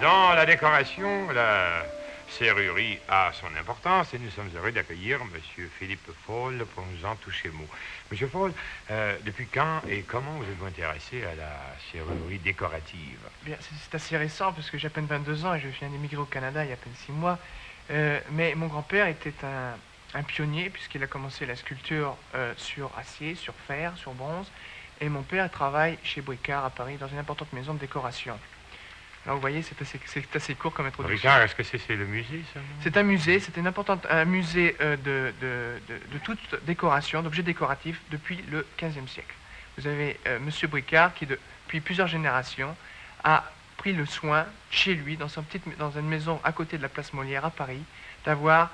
Dans la décoration, la serrurerie a son importance et nous sommes heureux d'accueillir M. Philippe Fall pour nous en toucher mot. M. Fall, depuis quand et comment vous êtes-vous intéressé à la serrurerie décorative? Bien, c'est assez récent parce que j'ai à peine 22 ans et je viens d'émigrer au Canada il y a à peine 6 mois. Mais mon grand-père était un pionnier puisqu'il a commencé la sculpture sur acier, sur fer, sur bronze. Et mon père travaille chez Bricard à Paris dans une importante maison de décoration. Alors vous voyez, c'est assez court comme introduction. Bricard, est-ce que c'est le musée, ça? C'est un musée, c'est un musée de toute décoration, d'objets décoratifs depuis le XVe siècle. Vous avez M. Bricard qui, depuis plusieurs générations, a pris le soin, chez lui, dans une maison à côté de la place Molière à Paris, d'avoir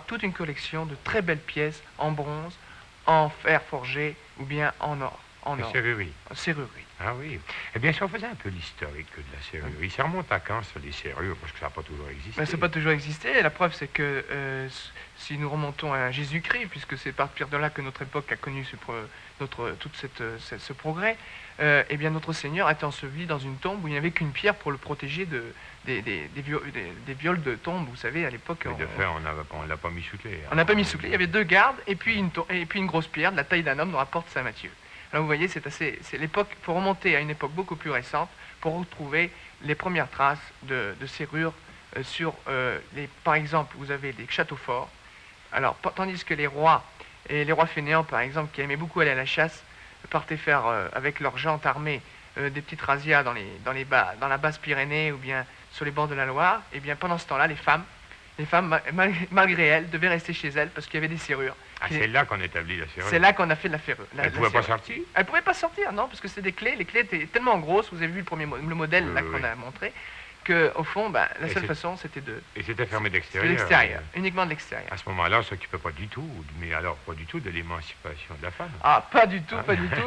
toute une collection de très belles pièces en bronze, en fer forgé ou bien en or. En serrurerie. Serrurerie. Ah oui. Eh bien, si on faisait un peu l'historique de la serrurerie, ça remonte à quand, ça, les serrures? Parce que ça n'a pas toujours existé. Ben, ça n'a pas toujours existé. Et la preuve, c'est que si nous remontons à Jésus-Christ, puisque c'est à partir de là que notre époque a connu ce progrès, eh bien, notre Seigneur a été enseveli dans une tombe où il n'y avait qu'une pierre pour le protéger des viols de tombe. Vous savez, à l'époque... De fait, on ne l'a pas mis sous clé. On n'a pas mis sous clé. Il y avait 2 gardes et puis une grosse pierre de la taille d'un homme dans la porte Saint-Matthieu. Alors vous voyez, c'est l'époque, il faut remonter à une époque beaucoup plus récente pour retrouver les premières traces de serrures par exemple, vous avez des châteaux forts. Alors, tandis que les rois fainéants, par exemple, qui aimaient beaucoup aller à la chasse, partaient faire avec leurs jantes armées des petites razzias dans la basse Pyrénées ou bien sur les bords de la Loire, et bien pendant ce temps-là, les femmes, malgré elles, devaient rester chez elles parce qu'il y avait des serrures. Ah, c'est là qu'on établit la serrure. C'est là qu'on a fait la serrure. Elle ne pouvait pas sortir? Elle ne pouvait pas sortir, non, parce que c'est des clés. Les clés étaient tellement grosses, vous avez vu le modèle là qu'on a montré, qu'au fond, la seule façon, c'était de... Et c'était fermé d'extérieur? De l'extérieur, uniquement de l'extérieur. À ce moment-là, on ne s'occupait pas du tout, mais alors pas du tout de l'émancipation de la femme. Ah, pas du tout,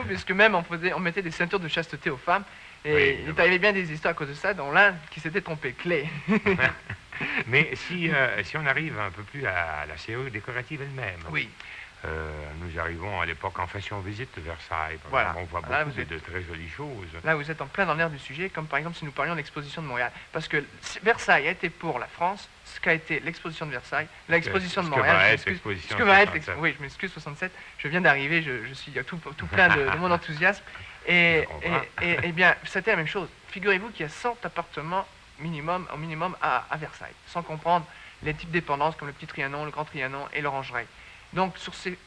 puisque même on mettait des ceintures de chasteté aux femmes, et oui, il est arrivé bien des histoires à cause de ça, dont l'un qui s'était trompé, clé. Mais si on arrive un peu plus à la serrure décorative elle-même. Oui. Nous arrivons à l'époque en fashion visite de Versailles. Voilà. On voit beaucoup de très jolies choses. Là, vous êtes en plein dans l'air du sujet, comme par exemple si nous parlions de l'exposition de Montréal. Parce que Versailles a été pour la France ce qu'a été l'exposition de Versailles, l'exposition de Montréal. Ce que va être l'exposition. Oui, je m'excuse, 67. Je viens d'arriver, je suis tout plein de mon enthousiasme. Et bien, c'était la même chose. Figurez-vous qu'il y a 100 appartements au minimum à Versailles, sans comprendre les types de dépendances comme le Petit Trianon, le Grand Trianon et l'Orangerie. Donc,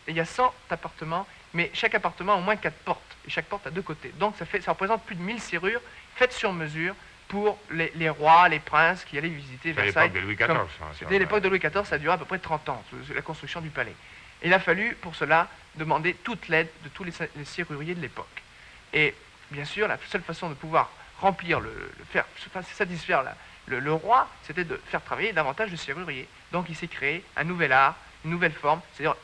il y a 100 appartements, mais chaque appartement a au moins 4 portes, et chaque porte a 2 côtés. Donc, ça représente plus de 1000 serrures faites sur mesure pour les rois, les princes qui allaient visiter Versailles. C'était l'époque de Louis XIV. C'était l'époque de Louis XIV, ça a duré à peu près 30 ans, la construction du palais. Et il a fallu, pour cela, demander toute l'aide de tous les serruriers de l'époque. Et, bien sûr, la seule façon de pouvoir remplir, satisfaire le roi, c'était de faire travailler davantage de serruriers. Donc, il s'est créé un nouvel art, une nouvelle forme, c'est-à-dire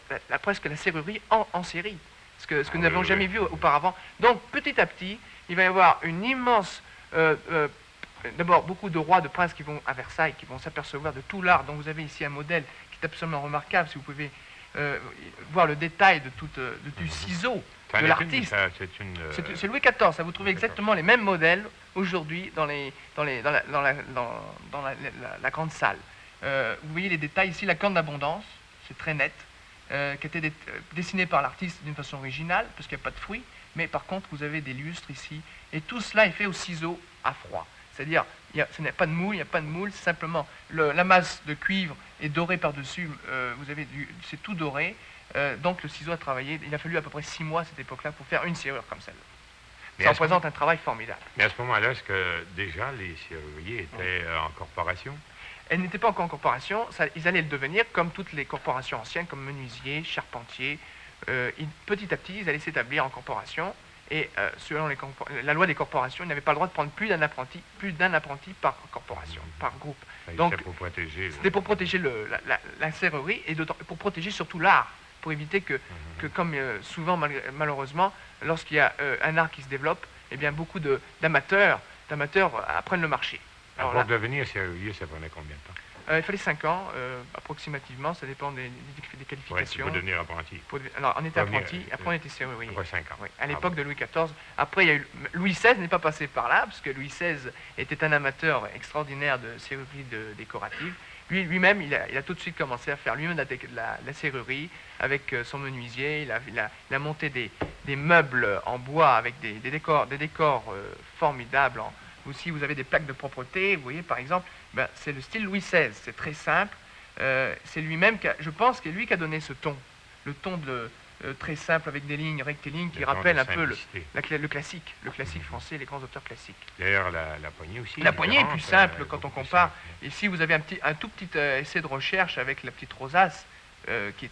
presque la serrurerie en série, ce que nous n'avions jamais vu auparavant. Donc, petit à petit, il va y avoir une immense... D'abord, beaucoup de rois, de princes qui vont à Versailles, qui vont s'apercevoir de tout l'art. Donc, vous avez ici un modèle qui est absolument remarquable, si vous pouvez voir le détail du ciseau de l'artiste. C'est Louis XIV, ça vous trouvez exactement les mêmes modèles aujourd'hui dans la grande salle. Vous voyez les détails ici, la corne d'abondance, c'est très net, qui a été dessinée par l'artiste d'une façon originale, parce qu'il n'y a pas de fruits, mais par contre, vous avez des lustres ici, et tout cela est fait au ciseau à froid. C'est-à-dire, ce n'est pas de moule, c'est simplement la masse de cuivre est dorée par-dessus, c'est tout doré, donc le ciseau a travaillé, il a fallu à peu près 6 mois à cette époque-là pour faire une serrure comme celle-là. Ça représente un travail formidable. Mais à ce moment-là, est-ce que déjà les serruriers étaient en corporation? Elles n'étaient pas encore en corporation, ils allaient le devenir comme toutes les corporations anciennes, comme menuisiers, charpentiers. Petit à petit, ils allaient s'établir en corporation. Et selon la loi des corporations, ils n'avaient pas le droit de prendre plus d'un apprenti par corporation, par groupe. Donc, c'était pour protéger la serrurerie et pour protéger surtout l'art, pour éviter que comme souvent, malheureusement, lorsqu'il y a un art qui se développe, eh bien, beaucoup d'amateurs apprennent le marché. Alors pour devenir serrurier, ça prenait combien de temps? Il fallait 5 ans, approximativement, ça dépend des Ouais, qualifications. pour devenir apprenti. Alors, on était Pour devenir, apprenti, après on était serrurier. Après 5 ans. Oui, à Ah l'époque bon. de Louis XIV. Après, il y a eu Louis XVI n'est pas passé par là, parce que Louis XVI était un amateur extraordinaire de serrurerie décorative. Lui-même, il a tout de suite commencé à faire lui-même la serrurerie avec son menuisier. Il a monté des meubles en bois avec des décors formidables. Aussi, vous avez des plaques de propreté. Vous voyez, par exemple, c'est le style Louis XVI. C'est très simple. C'est lui-même, je pense, que lui qui a donné ce ton. Le ton très simple avec des lignes rectilignes qui Le ton de rappellent un peu simplicité. le classique français, les grands auteurs classiques. D'ailleurs, la poignée aussi. La poignée est plus simple quand on beaucoup plus compare. simple. Ici, vous avez un tout petit essai de recherche avec la petite rosace qui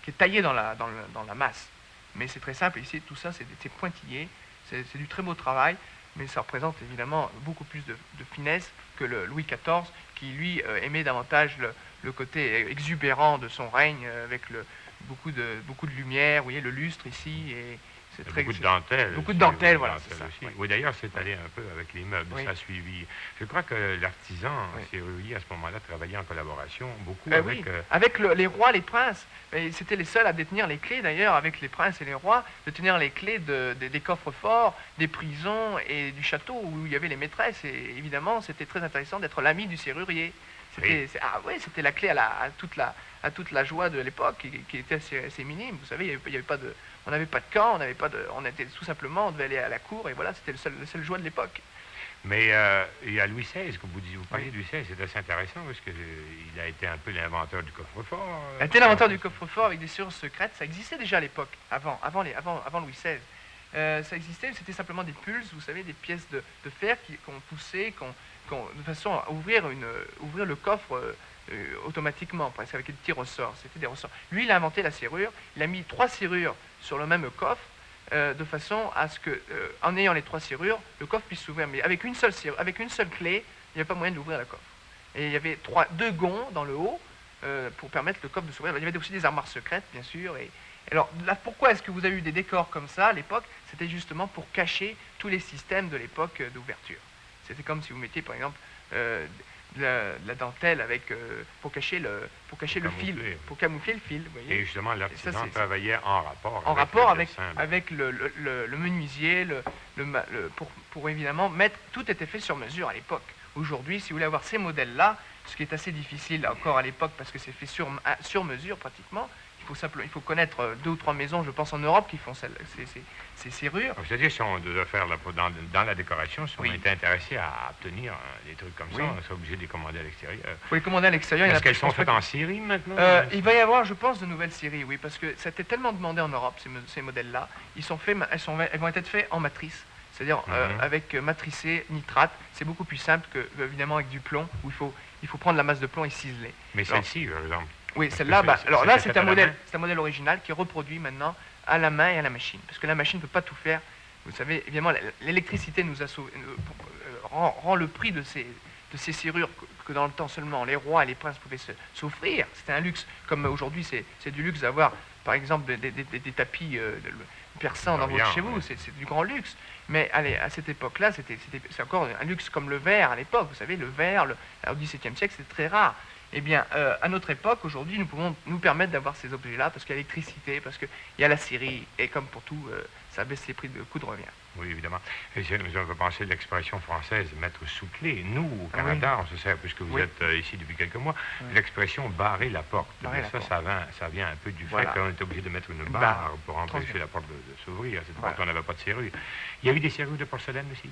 est taillée dans la masse. Mais c'est très simple. Ici, tout ça, c'est pointillé. C'est du très beau travail, mais ça représente évidemment beaucoup plus de finesse que le Louis XIV, qui lui aimait davantage le côté exubérant de son règne, avec beaucoup de lumière. Vous voyez le lustre ici, et c'est très Beaucoup de dentelle. beaucoup de dentelle, voilà, Dentelle c'est ça, aussi. oui. Oui, d'ailleurs, c'est allé un peu avec les meubles, Oui. ça a suivi. Je crois que l'artisan Oui. serrurier, à ce moment-là, travaillait en collaboration beaucoup Oui, avec... avec les rois, les princes. Et c'était les seuls à détenir les clés, d'ailleurs, avec les princes et les rois, de tenir les clés des coffres forts, des prisons et du château où il y avait les maîtresses. Et évidemment, c'était très intéressant d'être l'ami du serrurier. Oui. C'était la clé à toute la joie de l'époque, qui était assez minime. Vous savez, il y avait pas de, on n'avait pas de camp, on était tout simplement, on devait aller à la cour, et voilà, c'était le seul joie de l'époque. Mais il y a Louis XVI, comme vous parliez Oui. de Louis XVI, c'est assez intéressant parce qu'il a été un peu l'inventeur du coffre-fort. Elle était l'inventeur du coffre-fort avec des serrures secrètes. Ça existait déjà à l'époque, avant Louis XVI. Ça existait, c'était simplement des pulses, vous savez, des pièces de fer qu'on poussait, de façon à ouvrir le coffre automatiquement, presque avec des petits ressorts. C'était des ressorts. Lui, il a inventé la serrure. Il a mis 3 serrures sur le même coffre, de façon à ce que, en ayant les 3 serrures, le coffre puisse s'ouvrir. Mais avec une seule clé, il n'y avait pas moyen d'ouvrir le coffre. Et il y avait 2 gonds dans le haut pour permettre le coffre de s'ouvrir. Il y avait aussi des armoires secrètes, bien sûr. Et alors, là, pourquoi est-ce que vous avez eu des décors comme ça à l'époque? C'était justement pour cacher tous les systèmes de l'époque d'ouverture. C'était comme si vous mettiez, par exemple, de la dentelle pour cacher le fil, pour camoufler le fil. Vous voyez. Et justement, ça, l'artisan travaillait en rapport en avec rapport le dessin. avec le menuisier, pour évidemment mettre, tout était fait sur mesure à l'époque. Aujourd'hui, si vous voulez avoir ces modèles-là, ce qui est assez difficile encore à l'époque parce que c'est fait sur mesure pratiquement, il faut connaître 2 ou 3 maisons, je pense en Europe, qui font ces serrures. C'est-à-dire, si on devait faire dans la décoration, si on Oui. était intéressé à obtenir des trucs comme Oui. ça, on serait obligé de les commander à l'extérieur. Il faut les commander à l'extérieur. Est-ce qu'elles sont faites en série maintenant? Il va y avoir, je pense, de nouvelles séries, oui, parce que ça a été tellement demandé en Europe, ces modèles-là. Elles vont être faits en matrice, c'est-à-dire avec matricé, nitrate. C'est beaucoup plus simple que, évidemment, avec du plomb, où il faut prendre la masse de plomb et ciseler. Mais celle-ci, par exemple. Oui, Parce celle-là, que alors là, fait c'est à un la modèle, main. c'est un modèle original qui est reproduit maintenant à la main et à la machine, parce que la machine ne peut pas tout faire. Vous savez, évidemment, l'électricité rend le prix de ces serrures que dans le temps seulement les rois et les princes pouvaient s'offrir. C'était un luxe, comme aujourd'hui, c'est du luxe d'avoir, par exemple, des tapis persans dans chez vous, c'est du grand luxe. Mais allez, à cette époque-là, c'est encore un luxe comme le verre à l'époque. Vous savez, le verre, au XVIIe siècle, c'était très rare. Eh bien, à notre époque, aujourd'hui, nous pouvons nous permettre d'avoir ces objets-là parce qu'il y a l'électricité, parce qu'il y a la scierie, et comme pour tout, ça baisse les prix de coût de revient. Oui, évidemment. Et on peut penser à l'expression française « mettre sous clé ». Nous, au Canada, on se sert, puisque vous êtes ici depuis quelques mois, l'expression « barrer la porte ». Ça vient un peu du fait qu'on est obligé de mettre une barre pour empêcher la porte de s'ouvrir. Cette porte, on n'avait pas de serrure. Il y a eu des serrures de porcelaine aussi?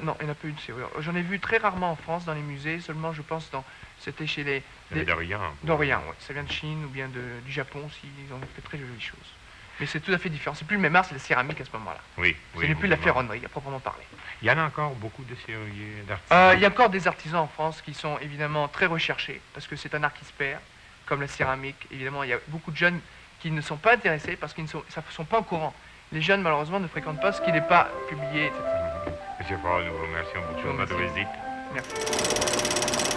Non, il n'y en a pas eu de serrure. J'en ai vu très rarement en France, dans les musées, seulement, je pense, c'était chez les... D'Orient. D'Orient, oui. Ça vient de Chine ou bien du Japon aussi. Ils ont fait très jolies choses. Mais c'est tout à fait différent. C'est plus le même art, c'est la céramique à ce moment-là. Oui. Ce n'est plus de la ferronnerie, à proprement parler. Il y en a encore beaucoup de serruriers, d'artisans? Il y a encore des artisans en France qui sont évidemment très recherchés, parce que c'est un art qui se perd, comme la céramique. Évidemment, il y a beaucoup de jeunes qui ne sont pas intéressés parce qu'ils ne sont pas au courant. Les jeunes, malheureusement, ne fréquentent pas ce qui n'est pas publié, etc. Monsieur Paul, nous vous remercions beaucoup de votre visite. Merci.